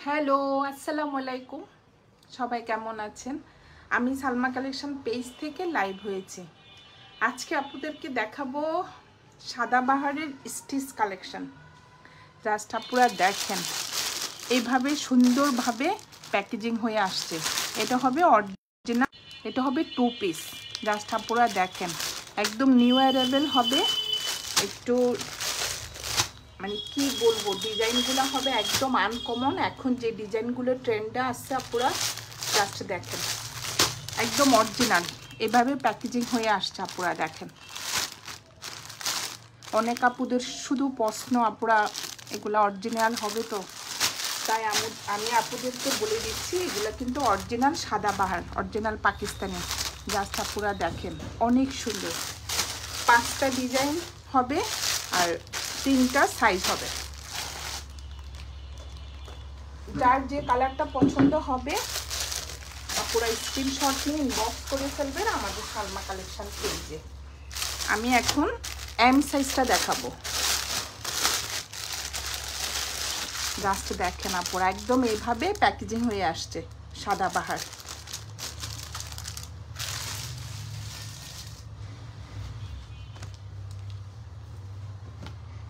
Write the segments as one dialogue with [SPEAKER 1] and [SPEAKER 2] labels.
[SPEAKER 1] Hello, আসসালামু আলাইকুম। সবাই কেমন আছেন? আমি সালমা কালেকশন পেজ থেকে লাইভ হয়েছি। আজকে আপনাদেরকে দেখাবো সাদাবাহারের স্টিচ কালেকশন। জাস্ট আপনারা দেখেন, এইভাবে সুন্দরভাবে প্যাকেজিং হয়ে আসছে। এটা হবে অরিজিনাল, এটা হবে 2 পিস। জাস্ট আপনারা দেখেন, একদম নিউ অ্যারাইভেল হবে। একটু মানে কি বলবো, ডিজাইনগুলো হবে একদম আনকমন। এখন যে ডিজাইনগুলো ট্রেন্ডে আসছে আপনারা জাস্ট দেখেন, একদম অরিজিনাল এভাবে প্যাকেজিং হয়ে আসছে। আপনারা দেখেন, অনেক আপুদের শুধু প্রশ্ন, আপনারা এগুলো অরিজিনাল হবে তো, তাই আমি আপুদেরকে বলে দিচ্ছি এগুলো কিন্তু original Sadabahar, original Pakistani. Just আপনারা দেখেন, অনেক সুন্দর। 5টা ডিজাইন হবে আর 3টা সাইজ হবে। যার যে কালারটা পছন্দ হবে পুরো স্ক্রিনশট নিয়ে ইনবক্স করে ফেলবেন আমাদের সালমা কালেকশন পেজে। আমি এখন এম সাইজটা দেখাবো। জাস্ট দেখেন আপুরা, একদম এইভাবে প্যাকেজিং হয়ে আসছে সাদাবাহার।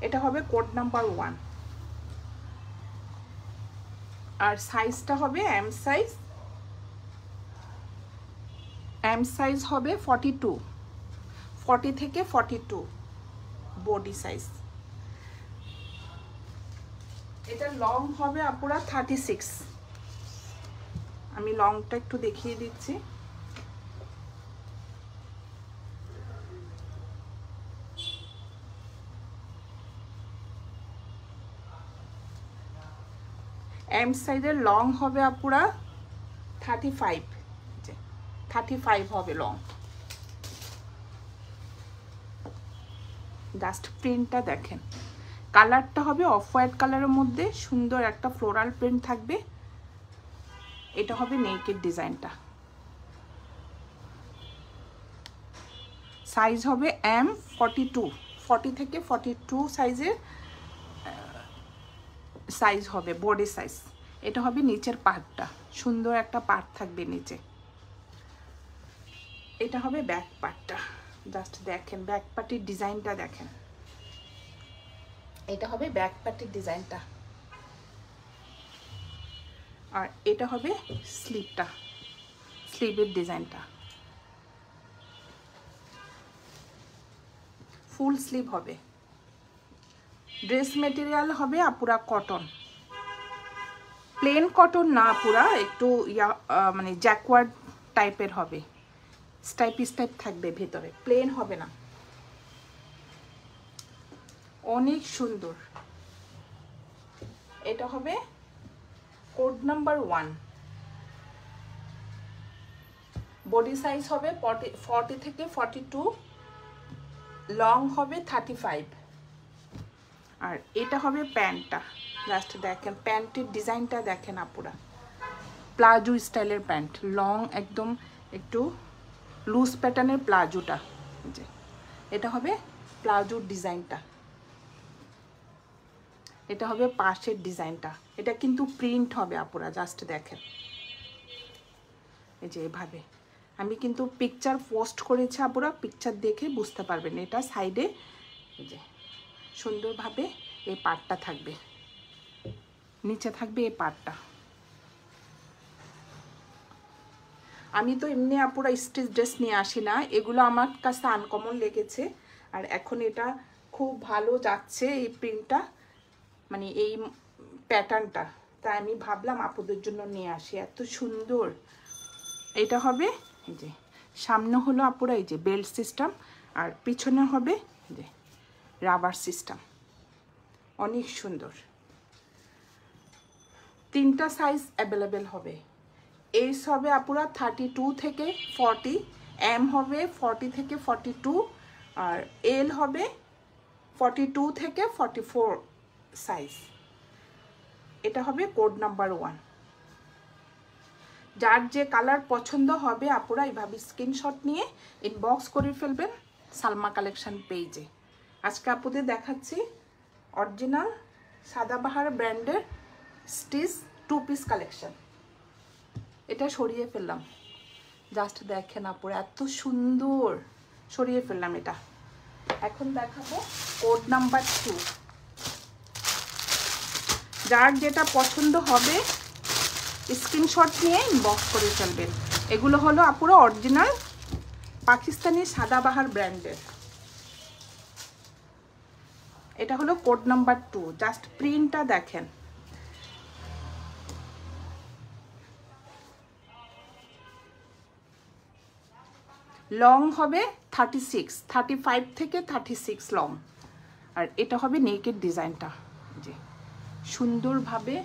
[SPEAKER 1] এটা হবে কোড নাম্বার 1 আর সাইজটা হবে এম সাইজ। এম সাইজ হবে 42, 40 থেকে 42 বডি সাইজ। এটা লং হবে আপুরা 36। আমি লংটা একটু দেখিয়ে দিচ্ছি। এম সাইজের লং হবে আপুরা 35, 35 হবে লং। জাস্ট প্রিন্টটা দেখেন, কালারটা হবে অফ হোয়াইট কালারের মধ্যে সুন্দর একটা ফ্লোরাল প্রিন্ট থাকবে। এটা হবে নেকের ডিজাইনটা। সাইজ হবে এম 42, 40 থেকে 42 সাইজের সাইজ হবে, বডি সাইজ। এটা হবে নিচের পার্টটা, সুন্দর একটা পার্ট থাকবে নিচে। এটা হবে ব্যাক পার্টটা। জাস্ট দেখেন ব্যাক পার্টির ডিজাইনটা দেখেন, এটা হবে ব্যাক পার্টির ডিজাইনটা। আর এটা হবে স্লিভটা, স্লিভের ডিজাইনটা। ফুল স্লিভ হবে। ড্রেস মেটেরিয়াল হবে আপুরা কটন, প্লেন কটন না আপুরা, একটু মানে জ্যাকওয়ার্ড টাইপের হবে, স্টাইপ স্টাইপ থাকবে ভেতরে, প্লেন হবে না। অনেক সুন্দর। এটা হবে কোড নাম্বার 1। বডি সাইজ হবে 40 থেকে 42, লং হবে 35। আর এটা হবে প্যান্টটা। জাস্ট দেখেন প্যান্টের ডিজাইনটা দেখেন আপুরা, প্লাজো স্টাইলের প্যান্ট, লং একদম একটু লুজ প্যাটার্নের প্লাজোটা। যে এটা হবে প্লাজোর ডিজাইনটা। এটা হবে পাশের ডিজাইনটা। এটা কিন্তু প্রিন্ট হবে আপুরা, জাস্ট দেখেন এই যে এভাবে। আমি কিন্তু পিকচার পোস্ট করেছি আপুরা, পিকচার দেখে বুঝতে পারবেন। এটা সাইডে এই যে সুন্দরভাবে এই পার্টটা থাকবে, নিচে থাকবে এই পার্টটা। আমি তো এমনি আপুরা স্টিচ ড্রেস নিয়ে আসি না, এগুলো আমার কাছে আনকমন লেগেছে। আর এখন এটা খুব ভালো যাচ্ছে এই প্রিন্টটা, মানে এই প্যাটার্নটা, তাই আমি ভাবলাম আপুদের জন্য নিয়ে আসি। এত সুন্দর। এটা হবে এই যে সামনে হলো আপুরা এই যে বেল্ট সিস্টেম, আর পিছনে হবে যে রাবার সিস্টেম। অনেক সুন্দর। 3টা সাইজ অ্যাভেলেবেল হবে। এস হবে আপুরা 32 থেকে 40, এম হবে 40 থেকে 42, আর এল হবে 42 থেকে 44 সাইজ। এটা হবে কোড নাম্বার 1। যার যে কালার পছন্দ হবে আপুরা এইভাবে স্ক্রিনশট নিয়ে ইনবক্স করে ফেলবেন সালমা কালেকশন পেজে। আজকে আপুদের দেখাচ্ছি অরিজিনাল সাদাবাহার ব্র্যান্ডের স্টিচ 2 পিস কালেকশন। এটা সরিয়ে ফেললাম, জাস্ট দেখেন আপুরা এত সুন্দর, সরিয়ে ফেললাম এটা। এখন দেখাবো কোড নাম্বার 2। যার যেটা পছন্দ হবে স্ক্রিনশট নিয়ে ইনবক্স করে ফেলবেন। এগুলো হলো আপুরা অরিজিনাল পাকিস্তানি সাদাবাহার ব্র্যান্ডের। এটা হলো কোড নাম্বার 2, জাস্ট প্রিন্টটা দেখেন। লং হবে 35 থেকে 36 লং। আর এটা হবে নেকেড ডিজাইনটা, যে সুন্দরভাবে,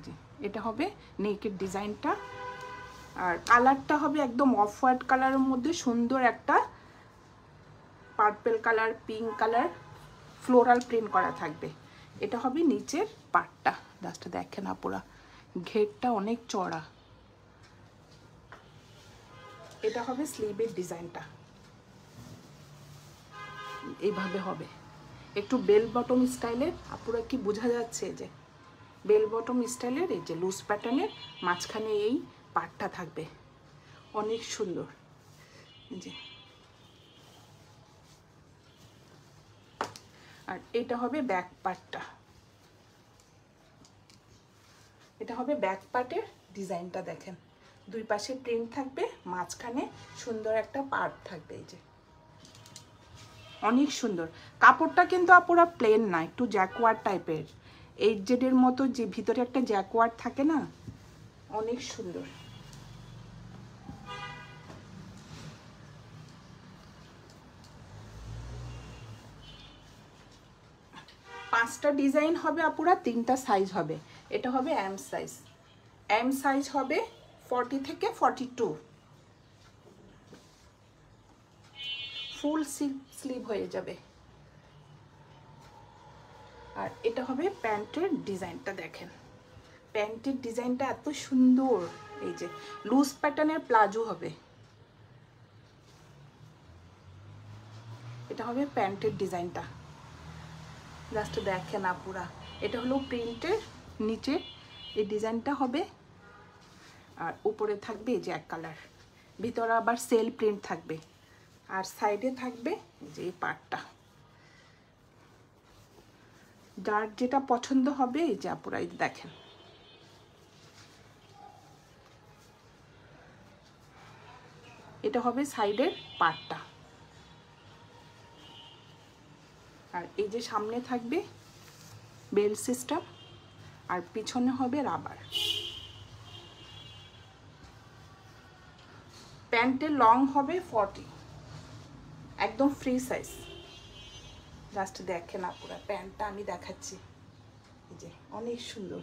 [SPEAKER 1] জি এটা হবে নেকেড ডিজাইনটা। আর কালারটা হবে একদম অফ হোয়াইট কালারের মধ্যে সুন্দর একটা purple colour, pink colour floral print করা থাকবে। এটা হবে নিচের পার্টটা, জাস্ট দেখেন আপুরা ঘেরটা অনেক চড়া। এটা হবে স্লিভের ডিজাইনটা, এইভাবে হবে একটু বেল বটম স্টাইলের। আপুরা কি বোঝা যাচ্ছে? যে বেল বটম স্টাইলের, এই যে লুজ প্যাটার্নের মাঝখানে এই পার্টটা থাকবে, অনেক সুন্দর। যে আর এটা হবে ব্যাক পার্টটা, এটা হবে ব্যাক পার্টের ডিজাইনটা দেখেন। দুই পাশে প্রিন্ট থাকবে, মাঝখানে সুন্দর একটা পার্ট থাকবে, এই যে অনেক সুন্দর। কাপড়টা কিন্তু আপুরা প্লেন না, একটু জ্যাকওয়ার্ড টাইপের, 8Z এর মতো, যে ভিতরে একটা জ্যাকওয়ার্ড থাকে না, অনেক সুন্দর। পাঁচটা ডিজাইন হবে আপুরা, 3টা সাইজ হবে। এটা হবে এম সাইজ, এম সাইজ হবে 40 থেকে 42, ফুল স্লিভ হয়ে যাবে। আর এটা হবে প্যান্টের ডিজাইনটা দেখেন, প্যান্টের ডিজাইনটা এত সুন্দর। এই যে লুজ প্যাটার্নের প্লাজো হবে, এটা হবে প্যান্টের ডিজাইনটা, জাস্ট দেখেন আপুরা। এটা হলো প্রিন্টের নিচে এই ডিজাইনটা হবে, আর উপরে থাকবে এই যে এক কালার, ভিতরে আবার সেল প্রিন্ট থাকবে, আর সাইডে থাকবে যে এই পার্টটা। যার যেটা পছন্দ হবে এই যে আপুরা এই দেখেন। এটা হবে সাইডের পার্টটা, আর এই যে সামনে থাকবে বেল সিস্টেম, আর পিছনে হবে রাবার। প্যান্টের লং হবে 40, একদম ফ্রি সাইজ। জাস্ট দেখেন আপুরা, প্যান্টটা আমি দেখাচ্ছি, এই যে অনেক সুন্দর।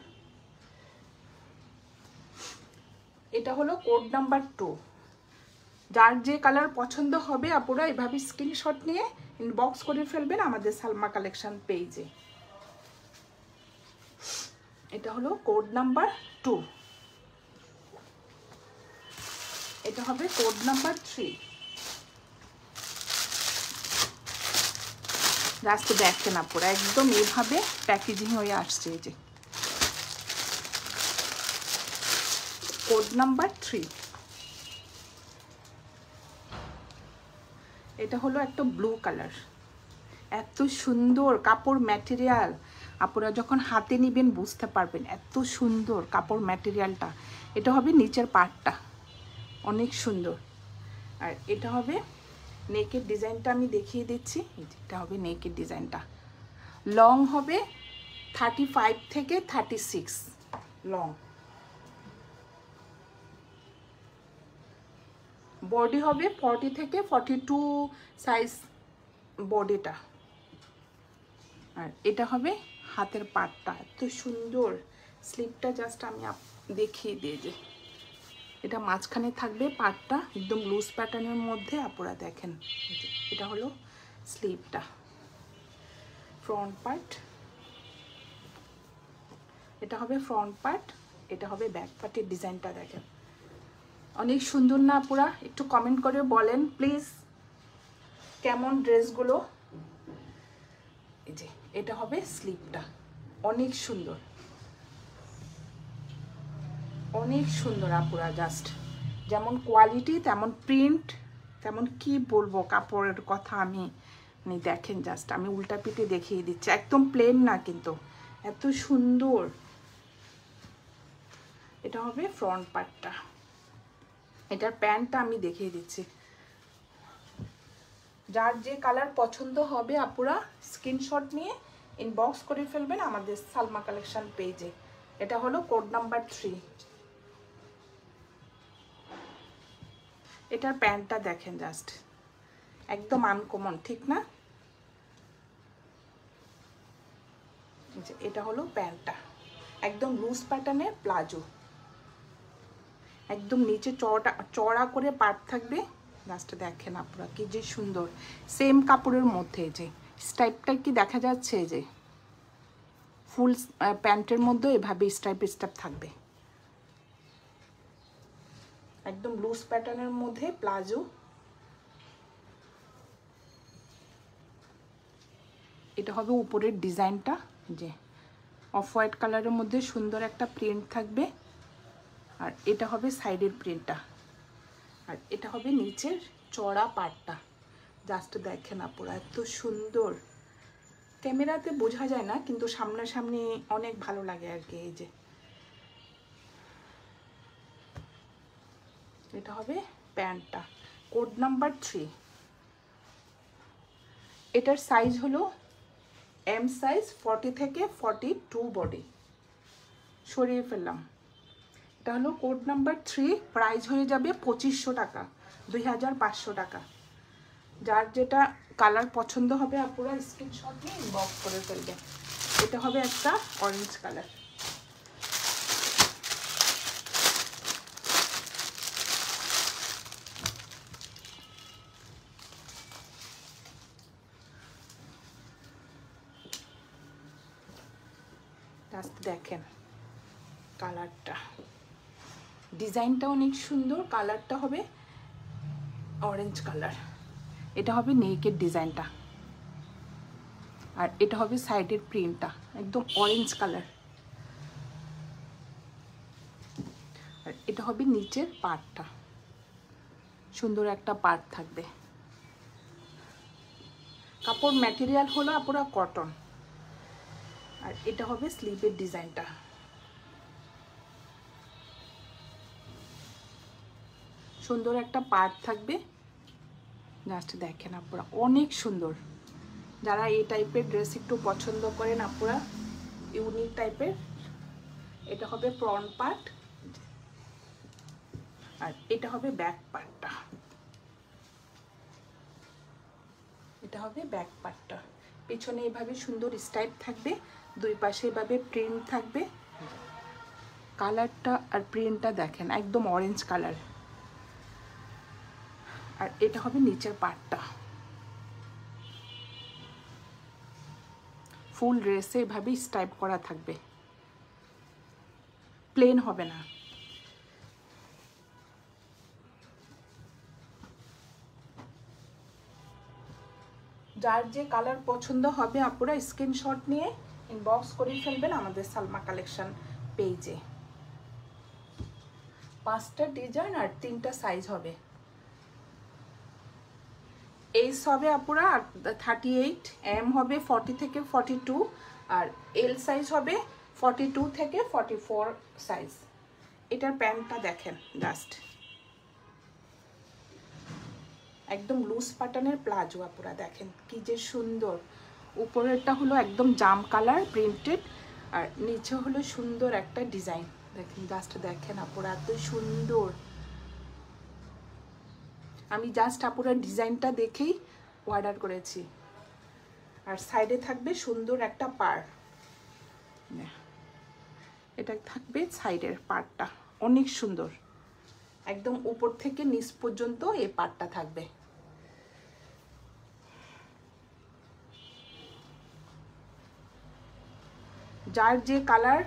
[SPEAKER 1] এটা হলো কোড নাম্বার 2। যার যে কালার পছন্দ হবে আপুরা এভাবে স্ক্রিনশট নিয়ে ইনবক্স করে ফেলবেন আমাদের সালমা কালেকশন পেজে। এটা হলো কোড নাম্বার 2। এটা হবে কোড নাম্বার 3। জাস্ট দেখেন আপুরা একদম এইভাবে প্যাকেজিং হয়ে আসছে, এই যে কোড নাম্বার 3। এটা হলো একটা ব্লু কালার, এত সুন্দর কাপড় ম্যাটেরিয়াল। আপনারা যখন হাতে নেবেন বুঝতে পারবেন এত সুন্দর কাপড় ম্যাটেরিয়ালটা। এটা হবে নিচের পার্টটা, অনেক সুন্দর। আর এটা হবে নেকের ডিজাইনটা, আমি দেখিয়ে দিচ্ছি। এটা হবে নেকের ডিজাইনটা, লং হবে 35 থেকে 36 লং, বডি হবে 40 থেকে 42 সাইজ বডিটা। আর এটা হবে হাতের পাটটা, এত সুন্দর স্লিপটা, জাস্ট আমি দেখিয়ে দিয়ে যে এটা মাঝখানে থাকবে পাটটা একদম লুজ প্যাটার্নের মধ্যে। আপনারা দেখেন এটা হলো স্লিপটা, ফ্রন্ট পার্ট, এটা হবে ফ্রন্ট পার্ট, এটা হবে ব্যাক পার্টের ডিজাইনটা দেখেন অনেক সুন্দর না আপুরা? একটু কমেন্ট করে বলেন প্লিজ কেমন ড্রেসগুলো। এই যে এটা হবে স্লিপটা, অনেক সুন্দর, অনেক সুন্দর আপুরা। জাস্ট যেমন কোয়ালিটি তেমন প্রিন্ট তেমন কি বলবো কাপড়ের কথা। আমি দেখেন জাস্ট আমি উল্টা পিঠে দেখিয়ে দিচ্ছি, একদম প্লেন না কিন্তু এত সুন্দর। এটা হবে ফ্রন্ট পার্টটা, এটার প্যান্টটা আমি দেখিয়ে দিচ্ছি। যার যে কালার পছন্দ হবে আপুরা স্ক্রিনশট নিয়ে ইনবক্স করে ফেলবেন আমাদের সালমা কালেকশন পেজে। এটা হলো কোড নাম্বার 3। এটার প্যান্টটা দেখেন জাস্ট একদম আনকমন, ঠিক না? এটা হলো প্যান্টটা, একদম লুজ প্যাটার্নের প্লাজো, একদম নিচে চড়া করে পাট থাকবে। জাস্ট দেখেন আপনারা কি যে সুন্দর, সেম কাপড়ের মধ্যে যে স্টাইপটা কি দেখা যাচ্ছে, যে ফুল প্যান্টের মধ্যে এভাবে স্টাইপ থাকবে, একদম লুজ প্যাটার্নের মধ্যে প্লাজো। এটা হবে উপরের ডিজাইনটা, যে অফ হোয়াইট কালারের মধ্যে সুন্দর একটা প্রিন্ট থাকবে, আর এটা হবে সাইডের প্রিন্টটা, আর এটা হবে নিচের চড়া পাটটা। জাস্ট দেখেন আপুরা এত সুন্দর, ক্যামেরাতে বোঝা যায় না কিন্তু সামনাসামনি অনেক ভালো লাগে আর কি। এই যে এটা হবে প্যান্টটা, কোড নাম্বার 3। এটার সাইজ হলো এম সাইজ, 40 থেকে 42 বডি। সরিয়ে ফেললাম। এটা হলো কোড নাম্বার 3, প্রাইস হয়ে যাবে 2500 টাকা, 2500 টাকা। যার যেটা কালার পছন্দ হবে আপনারা স্ক্রিনশট নিয়ে ইনবক্স করে ফেলবেন। এটা হবে একটা অরেঞ্জ কালার, জাস্ট দেখেন কালারটা, ডিজাইনটা অনেক সুন্দর, কালারটা হবে অরেঞ্জ কালার। এটা হবে নেকের ডিজাইনটা, আর এটা হবে সাইডের প্রিন্টটা, একদম অরেঞ্জ কালার। আর এটা হবে নিচের পার্টটা, সুন্দর একটা পার্ট থাকবে। কাপড় ম্যাটেরিয়াল হলো পুরো কটন। আর এটা হবে স্লিভের ডিজাইনটা, সুন্দর একটা পার্ট থাকবে। জাস্ট দেখেন আপুরা অনেক সুন্দর। যারা এই টাইপের ড্রেস একটু পছন্দ করেন আপুরা, ইউনিক টাইপের, এটা হবে ফ্রন্ট পার্ট, আর এটা হবে ব্যাক পার্টটা। এটা হবে ব্যাক পার্টটা, পেছনে এভাবে সুন্দর স্টাইপ থাকবে, দুই পাশে এভাবে প্রিন্ট থাকবে। কালারটা আর প্রিন্টটা দেখেন একদম অরেঞ্জ কালার। আর এটা হবে নিচের পার্টটা, ফুল ড্রেসে এভাবে স্টাইপ করা থাকবে, প্লেন হবে না। যার যে কালার পছন্দ হবে আপনারা স্ক্রিনশট নিয়ে ইনবক্স করে ফেলবেন আমাদের সালমা কালেকশন পেজে। 5টা ডিজাইন আর 3টা সাইজ হবে। এইস হবে আপুরা 38, এম হবে 40 থেকে 42, আর এল সাইজ হবে 42 থেকে 44 সাইজ। এটার প্যান্টটা দেখেন জাস্ট একদম লুজ প্যাটার্নের প্লাজো আপুরা, দেখেন কি যে সুন্দর। উপরেরটা হলো একদম জাম কালার প্রিন্টেড, আর নিচে হলো সুন্দর একটা ডিজাইন। দেখেন জাস্ট দেখেন আপুরা এত সুন্দর। আমি জাস্ট আপুরা ডিজাইনটা দেখেই অর্ডার করেছি। আর সাইডে থাকবে সুন্দর একটা পার, এটা থাকবে সাইডের পার্টটা, অনেক সুন্দর, একদম উপর থেকে নিচ পর্যন্ত এই পার্টটা থাকবে। যার যে কালার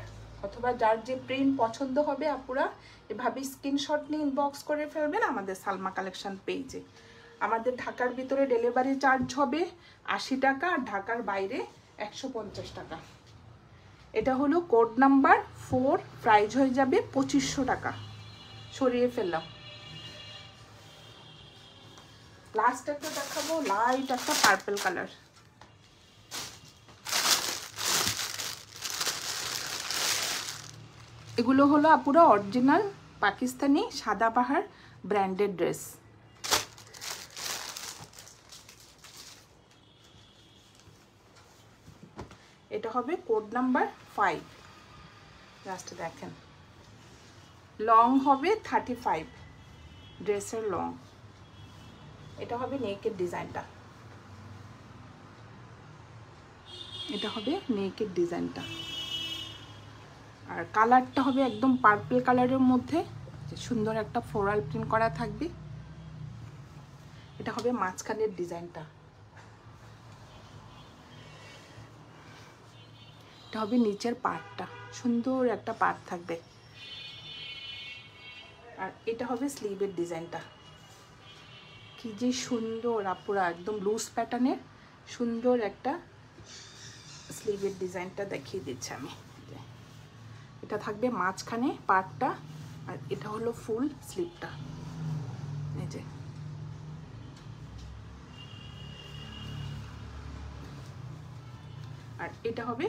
[SPEAKER 1] অথবা যার যে প্রিন্ট পছন্দ হবে আপুরা এভাবে স্ক্রিনশট নিয়ে ইনবক্স করে ফেলবেন আমাদের সালমা কালেকশন পেজে। আমাদের ঢাকার ভিতরে ডেলিভারি চার্জ হবে 80 টাকা, আর ঢাকার বাইরে 150 টাকা। এটা হলো কোড নাম্বার 4, প্রাইস হয়ে যাবে 2500 টাকা। সরিয়ে ফেললাম। লাস্ট একটা দেখাবো, লাইট একটা পার্পল কালার। এগুলো হলো আপুরা original Pakistani Sadabahar branded dress. এটা হবে কোড নাম্বার 5। জাস্ট দেখেন, লং হবে 35, ড্রেসের লং। এটা হবে নেকের ডিজাইনটা, এটা হবে নেকের ডিজাইনটা। আর কালারটা হবে একদম পার্পল কালারের মধ্যে, সুন্দর একটা ফ্লোরাল প্রিন্ট করা থাকবে। এটা হবে মাঝখানের ডিজাইনটা, এটা হবে নিচের পার্টটা, সুন্দর একটা পার্ট থাকবে। আর এটা হবে স্লিভের ডিজাইনটা, কি যে সুন্দর আপুরা, একদম লুজ প্যাটার্নের সুন্দর একটা স্লিভের ডিজাইনটা দেখিয়ে দিচ্ছি আমি। এটা থাকবে মাঝখানে পার্টটা, আর এটা হলো ফুল স্লিভটা। এই যে আর এটা হবে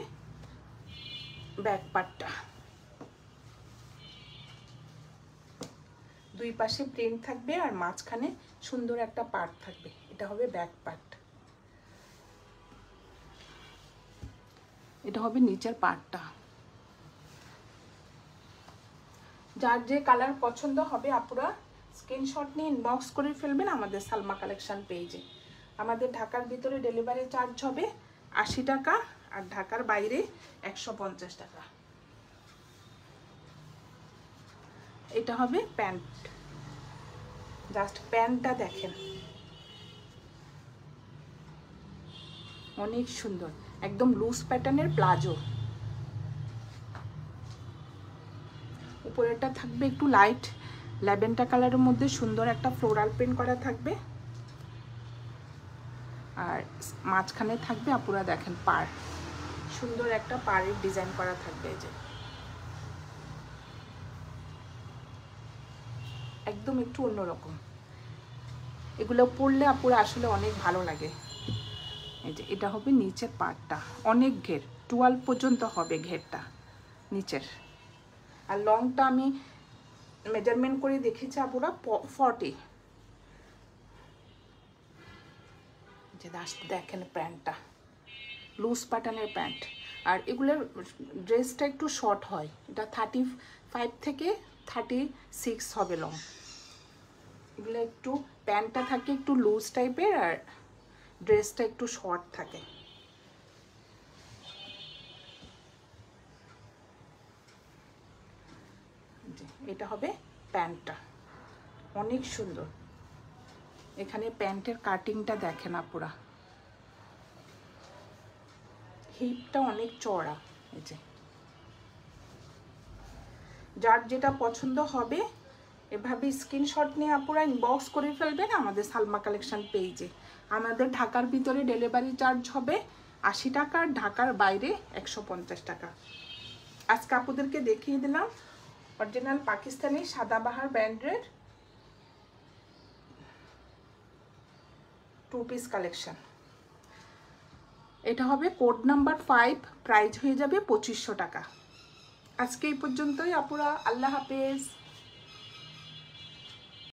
[SPEAKER 1] ব্যাক পার্টটা, দুই পাশে প্রিন্ট থাকবে আর মাঝখানে সুন্দর একটা পার্ট থাকবে। এটা হবে ব্যাক পার্ট। এটা হবে নিচের পার্টটা। যার যে কালার পছন্দ হবে আপুরা স্ক্রিনশট নিয়ে ইনবক্স করে ফেলবেন আমাদের সালমা কালেকশন পেজে। আমাদের ঢাকার ভিতরে ডেলিভারি চার্জ হবে 80 টাকা, আর ঢাকার বাইরে 150 টাকা। এটা হবে প্যান্ট, জাস্ট প্যান্টটা দেখেন, অনেক সুন্দর, একদম লুজ প্যাটার্নের প্লাজো। উপরেরটা থাকবে একটু লাইট ল্যাভেন্ডার কালারের মধ্যে সুন্দর একটা ফ্লোরাল প্রিন্ট করা থাকবে, আর মাঝখানে থাকবে আপুরা দেখেন পার, সুন্দর একটা পাড়ের ডিজাইন করা থাকবে। এই যে একদম একটু অন্যরকম, এগুলো পরলে আপুরা আসলে অনেক ভালো লাগে। এই যে এটা হবে নিচের পার্টটা, অনেক ঘের 12 পর্যন্ত হবে ঘেরটা নিচের। আর লংটা আমি মেজারমেন্ট করে দেখেছি আপুরা 40। যে দেখেন প্যান্টটা লুজ প্যাটার্নের প্যান্ট, আর এগুলোর ড্রেসটা একটু শর্ট হয়, এটা 35 থেকে 36 হবে লং। এগুলো একটু প্যান্টটা থাকে একটু লুজ টাইপের, আর ড্রেসটা একটু শর্ট থাকে। এটা হবে প্যান্টটা, অনেক সুন্দর। এখানে প্যান্টের কাটিংটা দেখেন আপুরা, হিপটা অনেক চওড়া। এই যে যার যেটা পছন্দ হবে এভাবে স্ক্রিনশট নিয়ে আপুরা ইনবক্স করে ফেলবেন আমাদের সালমা কালেকশন পেজে। আমাদের ঢাকার ভিতরে ডেলিভারি চার্জ হবে 80 টাকা, ঢাকার বাইরে 150 টাকা। আজকে আপুদেরকে দেখিয়ে দিলাম অরিজিনাল পাকিস্তানি সাদাবাহার ব্র্যান্ডের 2 পিস কালেকশন। এটা হবে কোড নাম্বার 5, প্রাইস হয়ে যাবে 2500 টাকা। আজকে এই পর্যন্তই আপুরা, আল্লাহ হাফেজ।